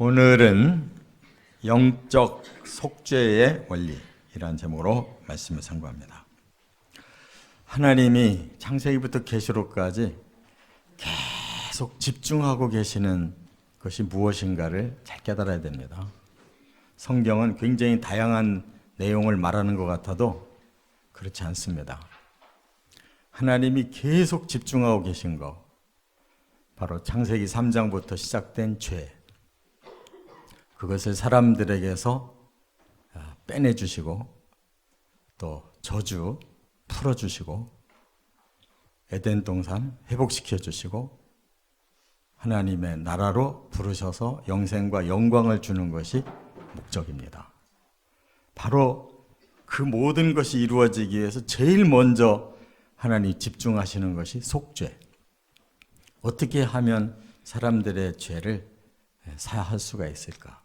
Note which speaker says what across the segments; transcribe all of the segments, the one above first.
Speaker 1: 오늘은 영적 속죄의 원리이라는 제목으로 말씀을 선고합니다. 하나님이 창세기부터 계시록까지 계속 집중하고 계시는 것이 무엇인가를 잘 깨달아야 됩니다. 성경은 굉장히 다양한 내용을 말하는 것 같아도 그렇지 않습니다. 하나님이 계속 집중하고 계신 것, 바로 창세기 3장부터 시작된 죄, 그것을 사람들에게서 빼내주시고 또 저주 풀어주시고 에덴 동산 회복시켜 주시고 하나님의 나라로 부르셔서 영생과 영광을 주는 것이 목적입니다. 바로 그 모든 것이 이루어지기 위해서 제일 먼저 하나님이 집중하시는 것이 속죄. 어떻게 하면 사람들의 죄를 사할 수가 있을까?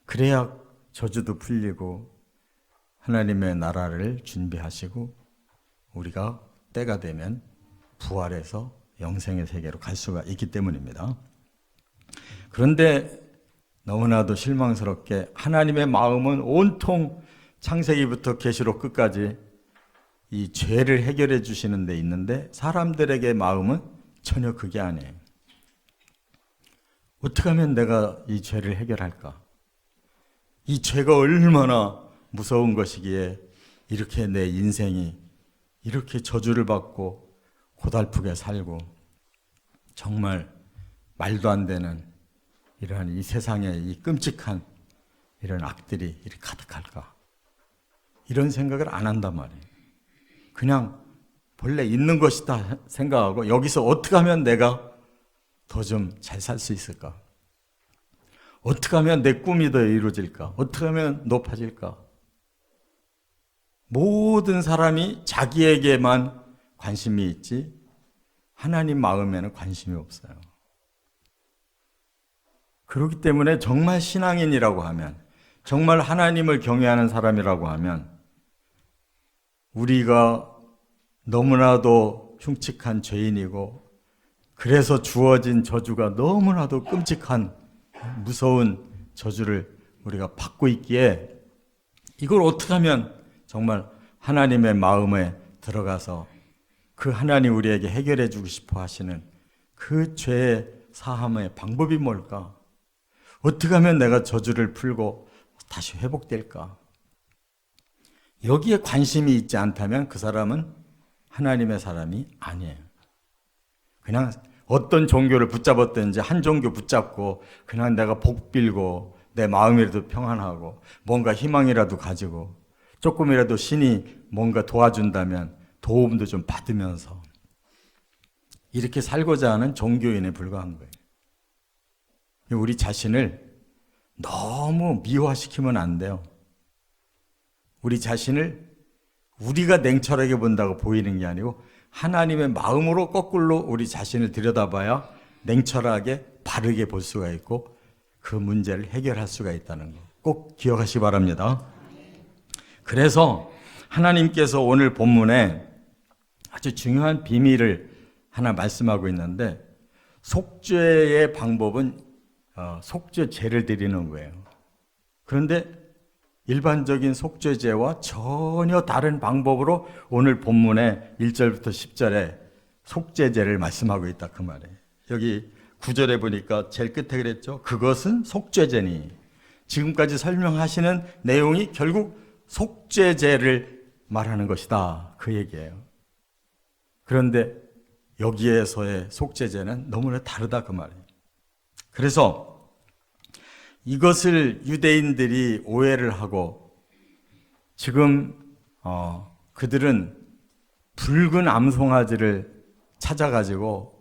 Speaker 1: 그래야 저주도 풀리고 하나님의 나라를 준비하시고 우리가 때가 되면 부활해서 영생의 세계로 갈 수가 있기 때문입니다. 그런데 너무나도 실망스럽게 하나님의 마음은 온통 창세기부터 계시록 끝까지 이 죄를 해결해 주시는 데 있는데 사람들에게 마음은 전혀 그게 아니에요. 어떻게 하면 내가 이 죄를 해결할까? 이 죄가 얼마나 무서운 것이기에 이렇게 내 인생이 이렇게 저주를 받고 고달프게 살고 정말 말도 안 되는 이러한 이 세상에 이 끔찍한 이런 악들이 이렇게 가득할까? 이런 생각을 안 한단 말이에요. 그냥 본래 있는 것이다 생각하고 여기서 어떻게 하면 내가 더 좀 잘 살 수 있을까? 어떻게 하면 내 꿈이 더 이루어질까? 어떻게 하면 높아질까? 모든 사람이 자기에게만 관심이 있지 하나님 마음에는 관심이 없어요. 그렇기 때문에 정말 신앙인이라고 하면, 정말 하나님을 경외하는 사람이라고 하면 우리가 너무나도 흉측한 죄인이고 그래서 주어진 저주가 너무나도 끔찍한 무서운 저주를 우리가 받고 있기에 이걸 어떻게 하면 정말 하나님의 마음에 들어가서 그 하나님 우리에게 해결해 주고 싶어 하시는 그 죄의 사함의 방법이 뭘까? 어떻게 하면 내가 저주를 풀고 다시 회복될까? 여기에 관심이 있지 않다면 그 사람은 하나님의 사람이 아니에요. 그냥 어떤 종교를 붙잡았든지 한 종교 붙잡고 그냥 내가 복 빌고 내 마음이라도 평안하고 뭔가 희망이라도 가지고 조금이라도 신이 뭔가 도와준다면 도움도 좀 받으면서 이렇게 살고자 하는 종교인에 불과한 거예요. 우리 자신을 너무 미화시키면 안 돼요. 우리 자신을 우리가 냉철하게 본다고 보이는 게 아니고 하나님의 마음으로 거꾸로 우리 자신을 들여다봐야 냉철하게 바르게 볼 수가 있고 그 문제를 해결할 수가 있다는 거 꼭 기억하시기 바랍니다. 그래서 하나님께서 오늘 본문에 아주 중요한 비밀을 하나 말씀하고 있는데 속죄의 방법은 속죄제를 드리는 거예요. 그런데 일반적인 속죄제와 전혀 다른 방법으로 오늘 본문의 1절부터 10절에 속죄제를 말씀하고 있다 그 말이에요. 여기 9절에 보니까 제일 끝에 그랬죠. 그것은 속죄제니. 지금까지 설명하시는 내용이 결국 속죄제를 말하는 것이다 그 얘기예요. 그런데 여기에서의 속죄제는 너무나 다르다 그 말이에요. 그래서 이것을 유대인들이 오해를 하고 지금 그들은 붉은 암송아지를 찾아가지고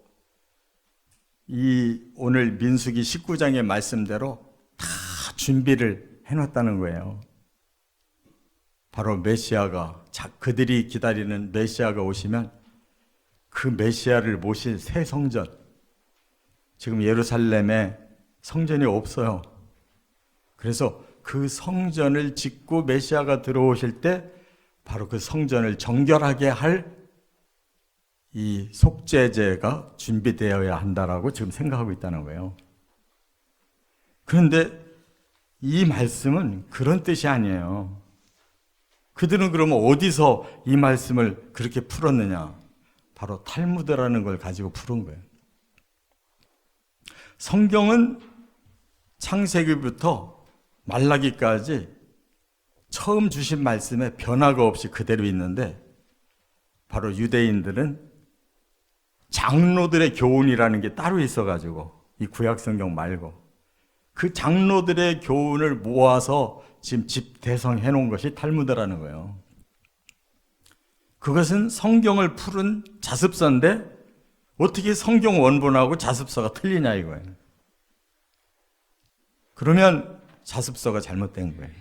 Speaker 1: 이 오늘 민수기 19장의 말씀대로 다 준비를 해놨다는 거예요. 바로 메시아가 그들이 기다리는 메시아가 오시면 그 메시아를 모실 새 성전, 지금 예루살렘에 성전이 없어요. 그래서 그 성전을 짓고 메시아가 들어오실 때 바로 그 성전을 정결하게 할 이 속죄제가 준비되어야 한다라고 지금 생각하고 있다는 거예요. 그런데 이 말씀은 그런 뜻이 아니에요. 그들은 그러면 어디서 이 말씀을 그렇게 풀었느냐? 바로 탈무드라는 걸 가지고 푸른 거예요. 성경은 창세기부터 말라기까지 처음 주신 말씀에 변화가 없이 그대로 있는데, 바로 유대인들은 장로들의 교훈이라는 게 따로 있어가지고, 이 구약성경 말고 그 장로들의 교훈을 모아서 지금 집대성해 놓은 것이 탈무드라는 거예요. 그것은 성경을 푸른 자습서인데 어떻게 성경 원본하고 자습서가 틀리냐 이거예요. 그러면 자습서가 잘못된 거예요.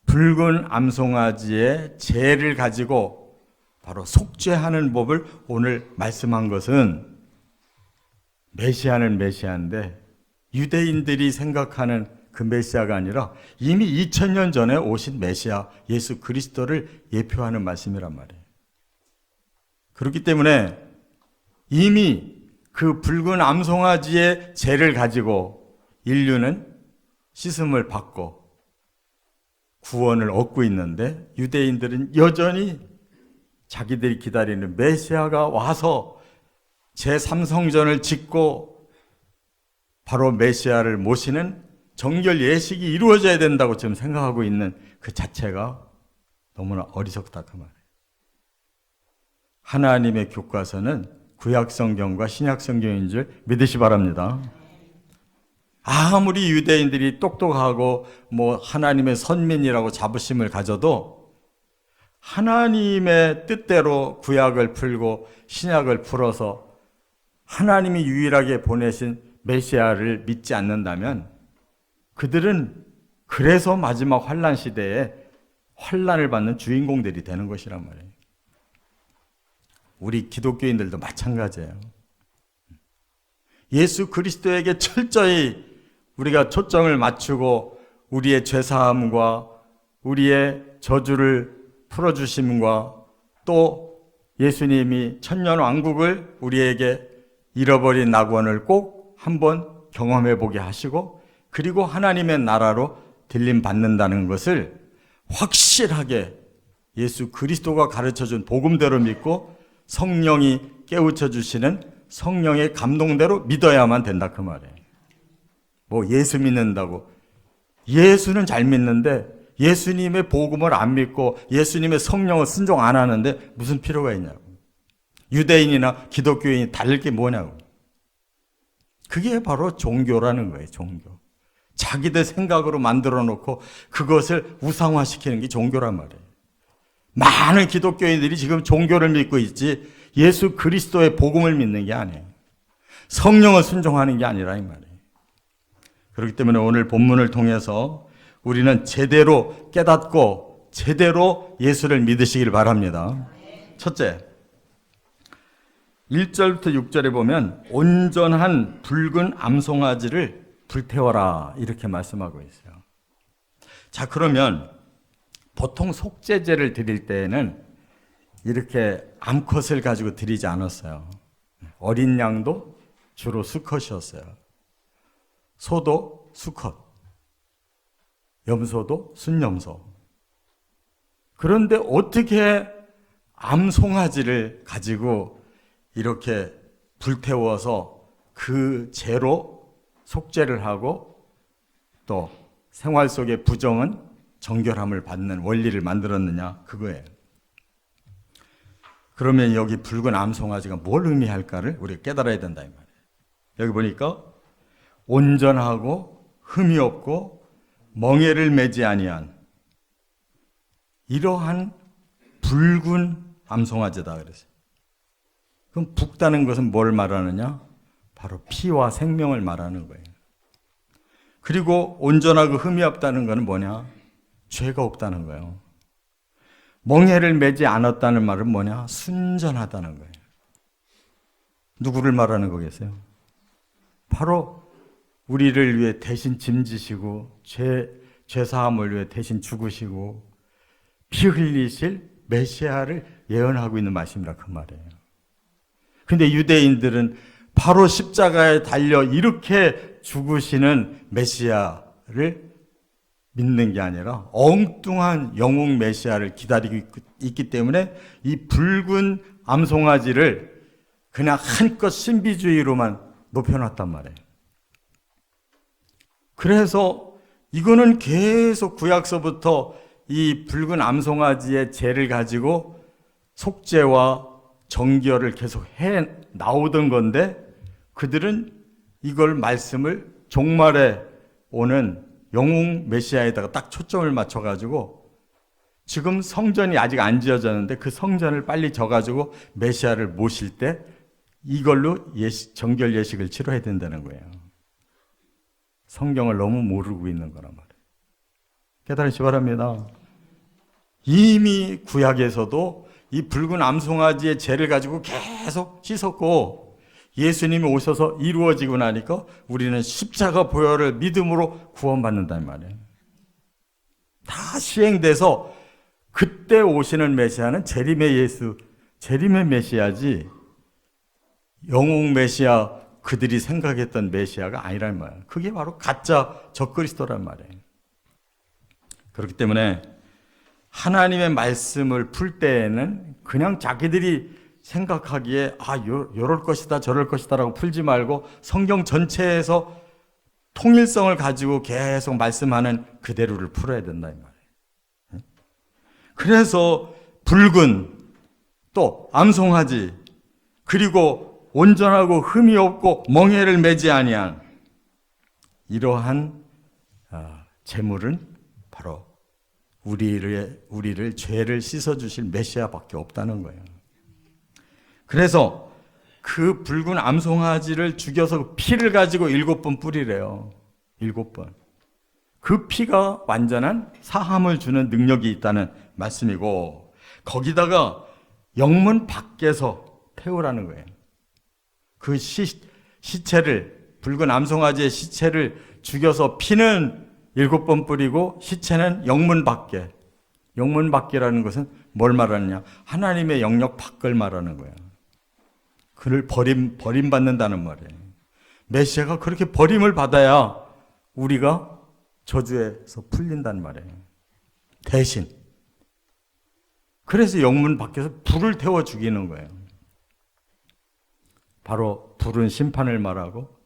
Speaker 1: 붉은 암송아지의 재를 가지고 바로 속죄하는 법을 오늘 말씀한 것은 메시아는 메시아인데 유대인들이 생각하는 그 메시아가 아니라 이미 2000년 전에 오신 메시아 예수 그리스도를 예표하는 말씀이란 말이에요. 그렇기 때문에 이미 그 붉은 암송아지의 재를 가지고 인류는 씻음을 받고 구원을 얻고 있는데, 유대인들은 여전히 자기들이 기다리는 메시아가 와서 제3성전을 짓고 바로 메시아를 모시는 정결 예식이 이루어져야 된다고 지금 생각하고 있는 그 자체가 너무나 어리석다 그 말이에요. 하나님의 교과서는 구약성경과 신약성경인 줄 믿으시 바랍니다. 아무리 유대인들이 똑똑하고 하나님의 선민이라고 자부심을 가져도 하나님의 뜻대로 구약을 풀고 신약을 풀어서 하나님이 유일하게 보내신 메시아를 믿지 않는다면 그들은 그래서 마지막 환난 시대에 환난을 받는 주인공들이 되는 것이란 말이에요. 우리 기독교인들도 마찬가지예요. 예수 그리스도에게 철저히 우리가 초점을 맞추고 우리의 죄사함과 우리의 저주를 풀어주심과 또 예수님이 천년왕국을 우리에게 잃어버린 낙원을 꼭 한번 경험해 보게 하시고, 그리고 하나님의 나라로 들림 받는다는 것을 확실하게 예수 그리스도가 가르쳐준 복음대로 믿고 성령이 깨우쳐 주시는 성령의 감동대로 믿어야만 된다 그 말이에요. 예수 믿는다고, 예수는 잘 믿는데 예수님의 복음을 안 믿고 예수님의 성령을 순종 안 하는데 무슨 필요가 있냐고. 유대인이나 기독교인이 다를 게 뭐냐고. 그게 바로 종교라는 거예요. 종교. 자기들 생각으로 만들어 놓고 그것을 우상화시키는 게 종교란 말이에요. 많은 기독교인들이 지금 종교를 믿고 있지 예수 그리스도의 복음을 믿는 게 아니에요. 성령을 순종하는 게 아니라 이 말이에요. 그렇기 때문에 오늘 본문을 통해서 우리는 제대로 깨닫고 제대로 예수를 믿으시길 바랍니다. 첫째, 1절부터 6절에 보면 온전한 붉은 암송아지를 불태워라 이렇게 말씀하고 있어요. 자, 그러면 보통 속죄제를 드릴 때에는 이렇게 암컷을 가지고 드리지 않았어요. 어린 양도 주로 수컷이었어요. 소도 수컷, 염소도 순염소. 그런데 어떻게 암송아지를 가지고 이렇게 불태워서 그 죄로 속죄를 하고 또 생활 속의 부정은 정결함을 받는 원리를 만들었느냐, 그거예요. 그러면 여기 붉은 암송아지가 뭘 의미할까를 우리가 깨달아야 된다 이 말이에요. 여기 보니까 온전하고 흠이 없고 멍에를 매지 아니한 이러한 붉은 암송아지다 그랬어요. 그럼 붉다는 것은 뭘 말하느냐? 바로 피와 생명을 말하는 거예요. 그리고 온전하고 흠이 없다는 것은 뭐냐? 죄가 없다는 거예요. 멍에를 매지 않았다는 말은 뭐냐? 순전하다는 거예요. 누구를 말하는 거겠어요? 바로 우리를 위해 대신 짐지시고 죄사함을 위해 대신 죽으시고 피 흘리실 메시아를 예언하고 있는 말씀이라 그 말이에요. 근데 유대인들은 바로 십자가에 달려 이렇게 죽으시는 메시아를 믿는 게 아니라 엉뚱한 영웅 메시아를 기다리고 있기 때문에 이 붉은 암송아지를 그냥 한껏 신비주의로만 높여놨단 말이에요. 그래서 이거는 계속 구약서부터 이 붉은 암송아지의 죄를 가지고 속죄와 정결을 계속 해 나오던 건데, 그들은 이걸 말씀을 종말에 오는 영웅 메시아에다가 딱 초점을 맞춰가지고, 지금 성전이 아직 안 지어졌는데 그 성전을 빨리 져가지고 메시아를 모실 때 이걸로 정결 예식을 치러야 된다는 거예요. 성경을 너무 모르고 있는 거란 말이에요. 깨달으시 바랍니다. 이미 구약에서도 이 붉은 암송아지의 죄를 가지고 계속 씻었고, 예수님이 오셔서 이루어지고 나니까 우리는 십자가 보혈을 믿음으로 구원받는단 말이에요. 다 시행돼서 그때 오시는 메시아는 재림의 메시아지 영웅 메시아, 그들이 생각했던 메시아가 아니란 말이에요. 그게 바로 가짜 적그리스도란 말이에요. 그렇기 때문에 하나님의 말씀을 풀 때에는 그냥 자기들이 생각하기에 요럴 것이다 저럴 것이다 라고 풀지 말고 성경 전체에서 통일성을 가지고 계속 말씀하는 그대로를 풀어야 된다 이 말이에요. 그래서 붉은 또 암송아지, 그리고 온전하고 흠이 없고 멍에를 매지 아니한 이러한 제물은 바로 우리를 죄를 씻어주실 메시아밖에 없다는 거예요. 그래서 그 붉은 암송아지를 죽여서 피를 가지고 7번 뿌리래요. 7번. 그 피가 완전한 사함을 주는 능력이 있다는 말씀이고, 거기다가 영문 밖에서 태우라는 거예요. 그 시체를, 붉은 암송아지의 시체를 죽여서 피는 7번 뿌리고 시체는 영문 밖에. 영문 밖이라는 것은 뭘 말하느냐? 하나님의 영역 밖을 말하는 거예요. 그를 버림받는다는 말이에요. 메시아가 그렇게 버림을 받아야 우리가 저주에서 풀린단 말이에요. 대신. 그래서 영문 밖에서 불을 태워 죽이는 거예요. 바로 불은 심판을 말하고,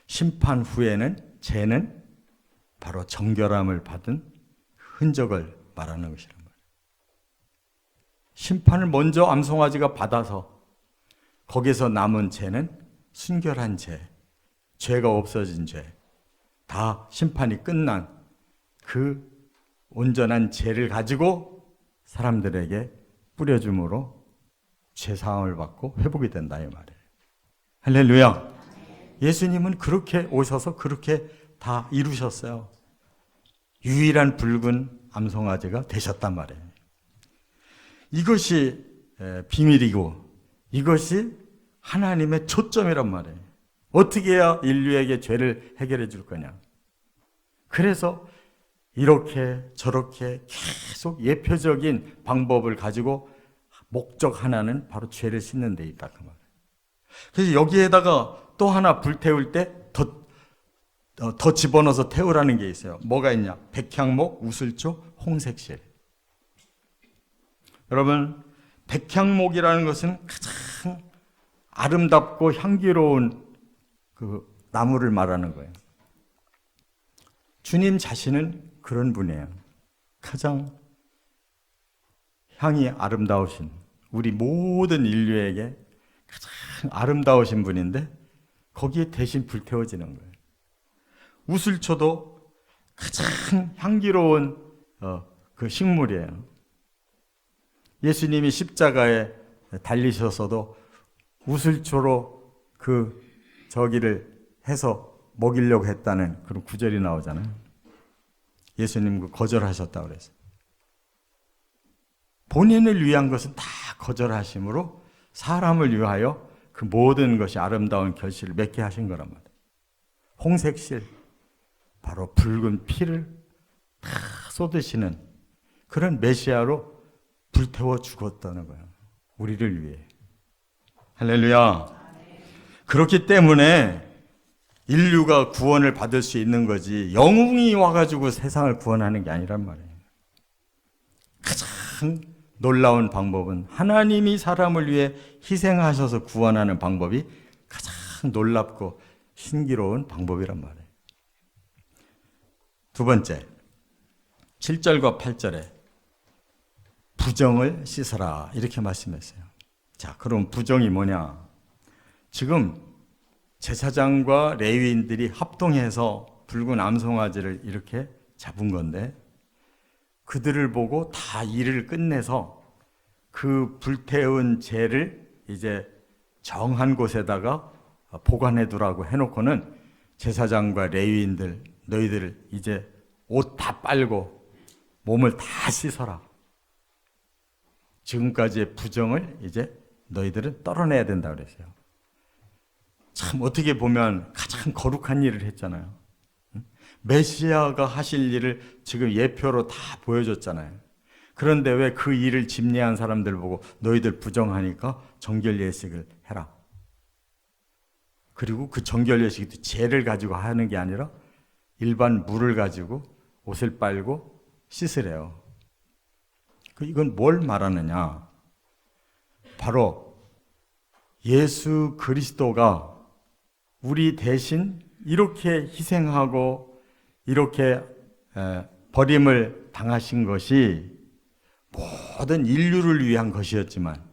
Speaker 1: 심판 후에는 죄는 바로 정결함을 받은 흔적을 말하는 것이란 말이에요. 심판을 먼저 암송아지가 받아서 거기서 남은 죄는 순결한 죄, 죄가 없어진 죄, 다 심판이 끝난 그 온전한 죄를 가지고 사람들에게 뿌려줌으로 죄사함을 받고 회복이 된다 이 말이에요. 할렐루야. 예수님은 그렇게 오셔서 그렇게 다 이루셨어요. 유일한 붉은 암송아지가 되셨단 말이에요. 이것이 비밀이고 이것이 하나님의 초점이란 말이에요. 어떻게 해야 인류에게 죄를 해결해 줄 거냐. 그래서 이렇게 저렇게 계속 예표적인 방법을 가지고 목적 하나는 바로 죄를 씻는 데 있다 그 말이에요. 그래서 여기에다가 또 하나 불태울 때 더 집어넣어서 태우라는 게 있어요. 뭐가 있냐? 백향목, 우슬초, 홍색실. 여러분, 백향목이라는 것은 가장 아름답고 향기로운 그 나무를 말하는 거예요. 주님 자신은 그런 분이에요. 가장 향이 아름다우신, 우리 모든 인류에게 가장 아름다우신 분인데 거기에 대신 불태워지는 거예요. 우슬초도 가장 향기로운 그 식물이에요. 예수님이 십자가에 달리셔서도 우슬초로 저기를 해서 먹이려고 했다는 그런 구절이 나오잖아요. 예수님 거절하셨다고 그랬어요. 본인을 위한 것은 다 거절하심으로 사람을 위하여 그 모든 것이 아름다운 결실을 맺게 하신 거란 말이에요. 홍색실, 바로 붉은 피를 다 쏟으시는 그런 메시아로 불태워 죽었다는 거예요. 우리를 위해. 할렐루야. 그렇기 때문에 인류가 구원을 받을 수 있는 거지 영웅이 와가지고 세상을 구원하는 게 아니란 말이에요. 가장 놀라운 방법은 하나님이 사람을 위해 희생하셔서 구원하는 방법이 가장 놀랍고 신기로운 방법이란 말이에요. 두 번째, 7절과 8절에 부정을 씻어라 이렇게 말씀했어요. 자, 그럼 부정이 뭐냐? 지금 제사장과 레위인들이 합동해서 붉은 암송아지를 이렇게 잡은 건데 그들을 보고 다 일을 끝내서 그 불태운 재를 이제 정한 곳에다가 보관해 두라고 해놓고는 제사장과 레위인들 너희들 이제 옷 다 빨고 몸을 다 씻어라. 지금까지의 부정을 이제 너희들은 떨어내야 된다 그랬어요. 참 어떻게 보면 가장 거룩한 일을 했잖아요. 메시아가 하실 일을 지금 예표로 다 보여줬잖아요. 그런데 왜 그 일을 집례한 사람들 보고 너희들 부정하니까 정결 예식을 해라. 그리고 그 정결 예식도 재를 가지고 하는 게 아니라 일반 물을 가지고 옷을 빨고 씻으래요. 이건 뭘 말하느냐? 바로 예수 그리스도가 우리 대신 이렇게 희생하고 이렇게 버림을 당하신 것이 모든 인류를 위한 것이었지만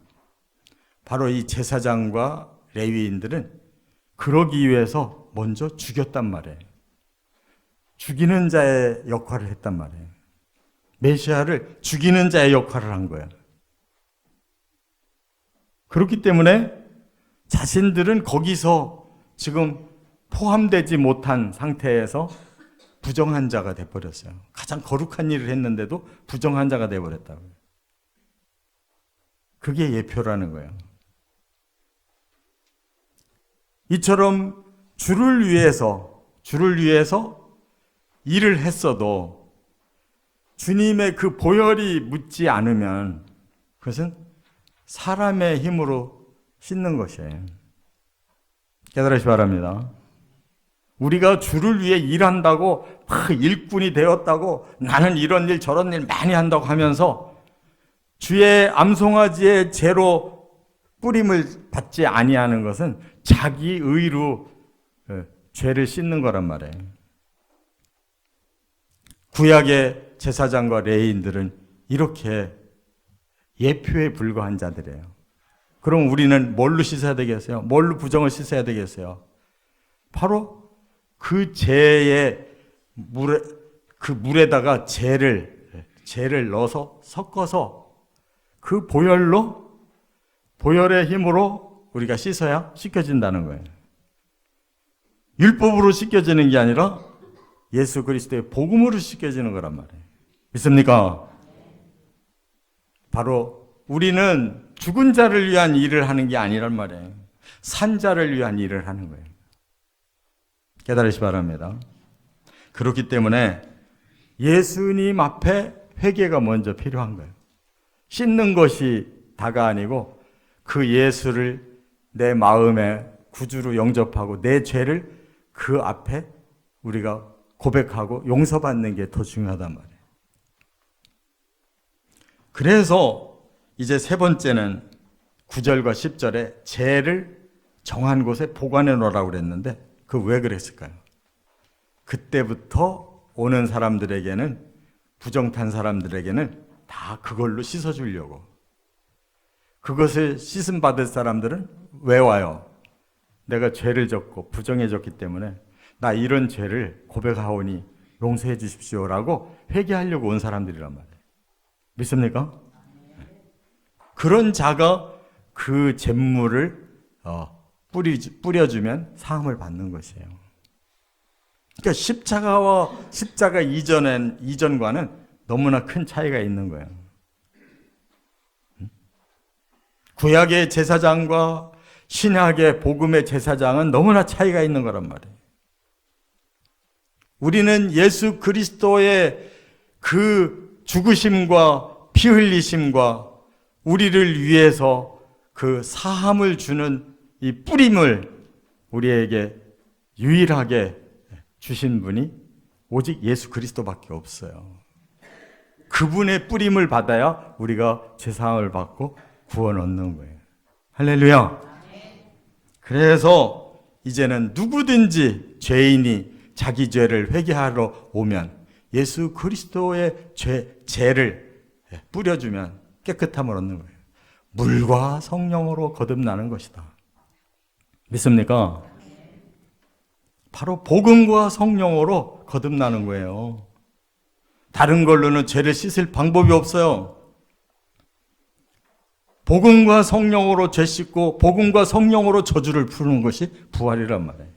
Speaker 1: 바로 이 제사장과 레위인들은 그러기 위해서 먼저 죽였단 말이에요. 죽이는 자의 역할을 했단 말이에요. 메시아를 죽이는 자의 역할을 한 거예요. 그렇기 때문에 자신들은 거기서 지금 포함되지 못한 상태에서 부정한 자가 돼버렸어요. 가장 거룩한 일을 했는데도 부정한 자가 돼버렸다고요. 그게 예표라는 거예요. 이처럼 주를 위해서 일을 했어도 주님의 그 보혈이 묻지 않으면 그것은 사람의 힘으로 씻는 것이에요. 깨달으시기 바랍니다. 우리가 주를 위해 일한다고 막 일꾼이 되었다고 나는 이런 일 저런 일 많이 한다고 하면서 주의 암송아지의 죄로 뿌림을 받지 아니하는 것은 자기 의로 죄를 씻는 거란 말이에요. 구약의 제사장과 레위인들은 이렇게 예표에 불과한 자들이에요. 그럼 우리는 뭘로 씻어야 되겠어요? 뭘로 부정을 씻어야 되겠어요? 바로 그 재의 물에다가 재를 넣어서 섞어서 그 보혈의 힘으로 우리가 씻어야 씻겨진다는 거예요. 율법으로 씻겨지는 게 아니라 예수 그리스도의 복음으로 씻겨지는 거란 말이에요. 믿습니까? 바로 우리는 죽은 자를 위한 일을 하는 게 아니란 말이에요. 산 자를 위한 일을 하는 거예요. 깨달으시기 바랍니다. 그렇기 때문에 예수님 앞에 회개가 먼저 필요한 거예요. 씻는 것이 다가 아니고 그 예수를 내 마음에 구주로 영접하고 내 죄를 그 앞에 우리가 고백하고 용서받는 게 더 중요하단 말이에요. 그래서 이제 세 번째는 9절과 10절에 죄를 정한 곳에 보관해 놓으라고 그랬는데 그 왜 그랬을까요? 그때부터 오는 사람들에게는 부정탄 사람들에게는 다 그걸로 씻어주려고. 그것을 씻음 받을 사람들은 왜 와요? 내가 죄를 졌고 부정해졌기 때문에 나 이런 죄를 고백하오니 용서해 주십시오라고 회개하려고 온 사람들이란 말이에요. 믿습니까? 그런 자가 그 잿물을 뿌려주면 사함을 받는 것이에요. 그러니까 십자가 이전과는 너무나 큰 차이가 있는 거예요. 구약의 제사장과 신약의 복음의 제사장은 너무나 차이가 있는 거란 말이에요. 우리는 예수 그리스도의 그 죽으심과 피 흘리심과 우리를 위해서 그 사함을 주는 이 뿌림을 우리에게 유일하게 주신 분이 오직 예수 그리스도밖에 없어요. 그분의 뿌림을 받아야 우리가 제사함을 받고 구원 얻는 거예요. 할렐루야. 그래서 이제는 누구든지 죄인이 자기 죄를 회개하러 오면 예수 그리스도의 죄를 뿌려주면 깨끗함을 얻는 거예요. 물과 성령으로 거듭나는 것이다. 믿습니까? 바로 복음과 성령으로 거듭나는 거예요. 다른 걸로는 죄를 씻을 방법이 없어요. 복음과 성령으로 죄 씻고 복음과 성령으로 저주를 푸는 것이 부활이란 말이에요.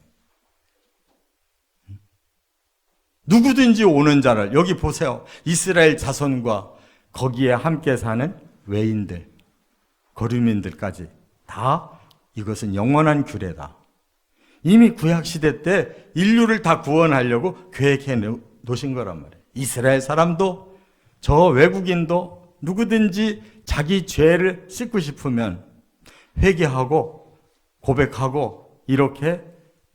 Speaker 1: 누구든지 오는 자를, 여기 보세요. 이스라엘 자손과 거기에 함께 사는 외인들, 거류민들까지 다 이것은 영원한 규례다. 이미 구약시대 때 인류를 다 구원하려고 계획해 놓으신 거란 말이에요. 이스라엘 사람도 저 외국인도 누구든지 자기 죄를 씻고 싶으면 회개하고 고백하고 이렇게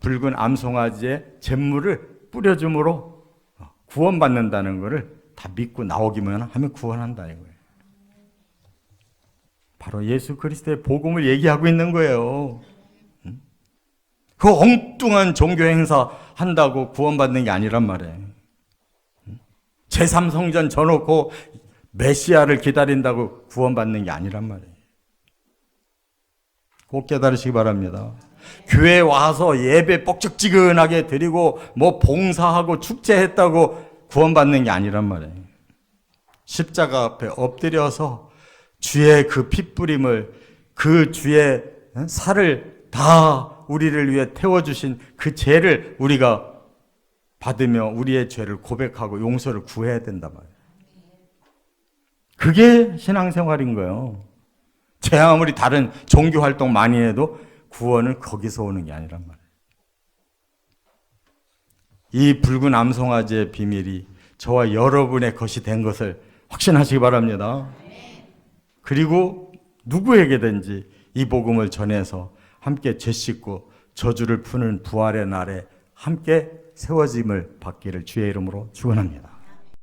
Speaker 1: 붉은 암송아지의 잿물을 뿌려줌으로 구원받는다는 것을 다 믿고 나오기만 하면 구원한다는 거예요. 바로 예수 그리스도의 복음을 얘기하고 있는 거예요. 그 엉뚱한 종교 행사 한다고 구원받는 게 아니란 말이에요. 제3성전 져놓고 메시아를 기다린다고 구원받는 게 아니란 말이에요. 꼭 깨달으시기 바랍니다. 교회 와서 예배 뻑적지근하게 드리고 뭐 봉사하고 축제했다고 구원받는 게 아니란 말이에요. 십자가 앞에 엎드려서 주의 그 핏부림을, 그 주의 살을 다 우리를 위해 태워주신 그 죄를 우리가 받으며 우리의 죄를 고백하고 용서를 구해야 된단 말이에요. 그게 신앙생활인 거예요. 제 아무리 다른 종교 활동 많이 해도 구원은 거기서 오는 게 아니란 말이에요. 이 붉은 암송아지의 비밀이 저와 여러분의 것이 된 것을 확신하시기 바랍니다. 그리고 누구에게든지 이 복음을 전해서 함께 죄 씻고 저주를 푸는 부활의 날에 함께 세워짐을 받기를 주의 이름으로 축원합니다.